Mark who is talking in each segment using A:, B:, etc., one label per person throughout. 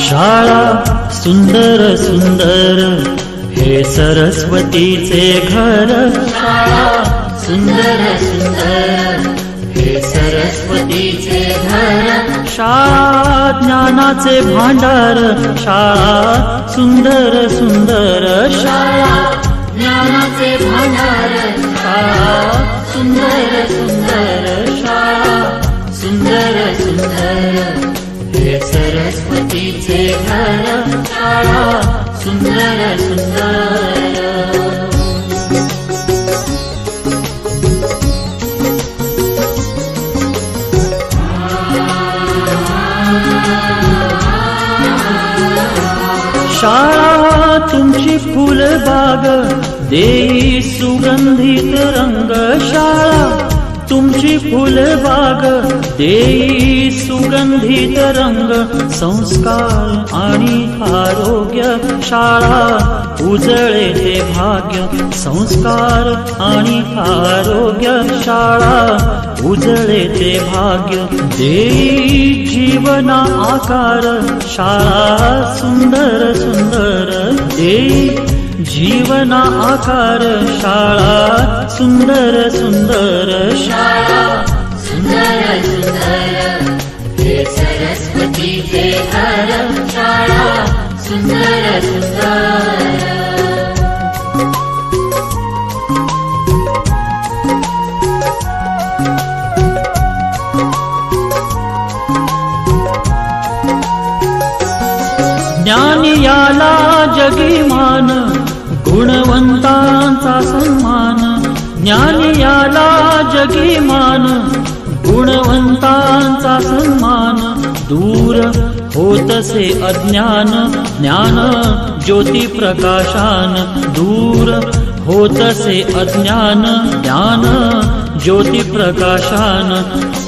A: शाळा सुंदर सुंदर हे सरस्वतीचे घर। शाळा सुंदर सुंदर हे सरस्वतीचे घर। शाळा ज्ञानाचे भांडार। शाळा सुंदर सुंदर शाळा ज्ञानाचे भांडार। शाळा सुंदर सुंदर शाळा सुंदर सुंदर हे सरस्वतीचे घर। शाळा सुंदर सुंदर। शाळा तुमची फुलबाग देई सुगंधित रंग। शाळा तुमची फुलबाग देई सुगंधित रंग। संस्कार आणि आरोग्य शाळा उजळे ते भाग्य। संस्कार आणि आरोग्य शाळा उजळे ते भाग्य। देई जीवना आकार शाळा सुंदर सुंदर देई जीवना आकार। शाळा सुंदर सुंदर शाळा सुंदर सुंदर हे सरस्वतीचे घर। शाळा सुंदर सुंदर। ज्ञान याला जगी मान गुणवंतांचा सन्मान। ज्ञान याला जगी मान गुणवंतांचा सन्मान। दूर होतसे अज्ञान ज्ञान ज्योती प्रकाशान। दूर होतसे अज्ञान ज्ञान ज्योती प्रकाशान।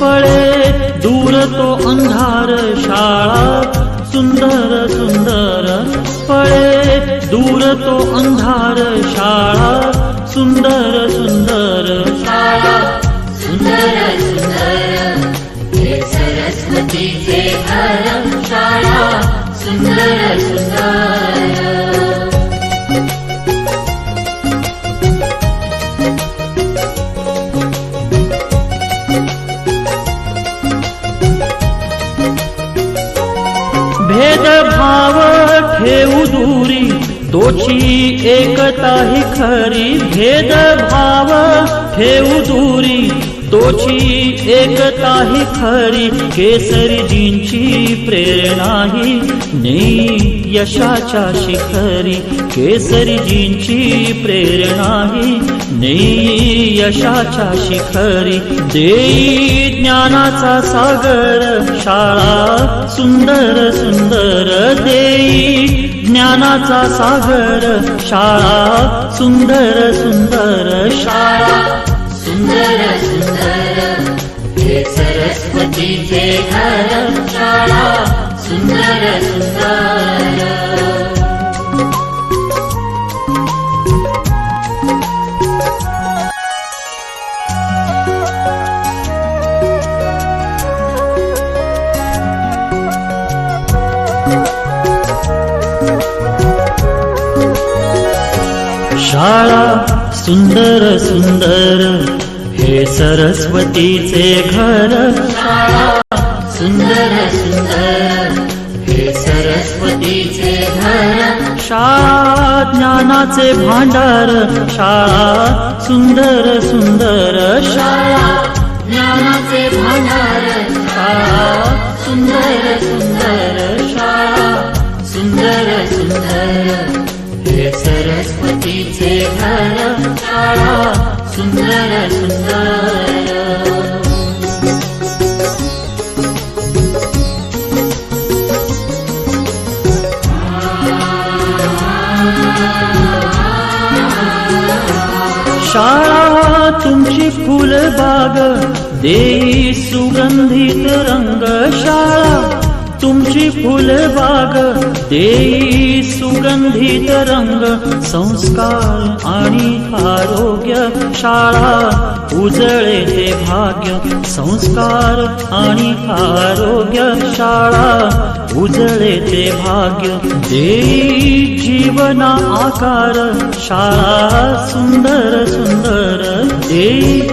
A: पळे दूर तो अंधार शाळा सुंदर सुंदर पळे दूर तो अंधार। शाळा सुंदर सुंदर शाळा सुंदर सुंदर हे सरस्वतीचे घर। शाळा सुंदर सुंदर। भेदभाव ठेवू दूरी तोची एकता ही खरी। भेदभाव ठेवू दूरी तोची एकता ही खरी। केसरीजींची प्रेरणा ही नेई यशाच्या शिखरी। केसरीजींची प्रेरणा ही नेई यशाच्या शिखरी। देई ज्ञानाचा सागर शाळा सुंदर सुंदर देई ज्ञानाचा सागर। शाळा सुंदर सुंदर शाळा सुंदर सुंदर हे सरस्वतीचे घर। शाळा सुंदर सुंदर। शाळा सुंदर सुंदर हे सरस्वतीचे घर। शाळा सुंदर सुंदर हे सरस्वतीचे घर। शाळा ज्ञानाचे भांडार। शाळा सुंदर सुंदर शाळा ज्ञानाचे भांडार। शाळा सुंदर सुंदर शाळा सुंदर सुंदर हे सरस्वतीचे घर। शाळा सुंदर सुंदर। शाळा तुमची फुलबाग देई सुगंधित रंग। शाळा तुमची फुलबाग देई सुगंधित रंग। संस्कार आणि आरोग्य शाळा उजळे ते भाग्य। संस्कार आणि आरोग्य शाळा उजळे ते भाग्य देई जीवना आकार शाळा सुंदर सुंदर देई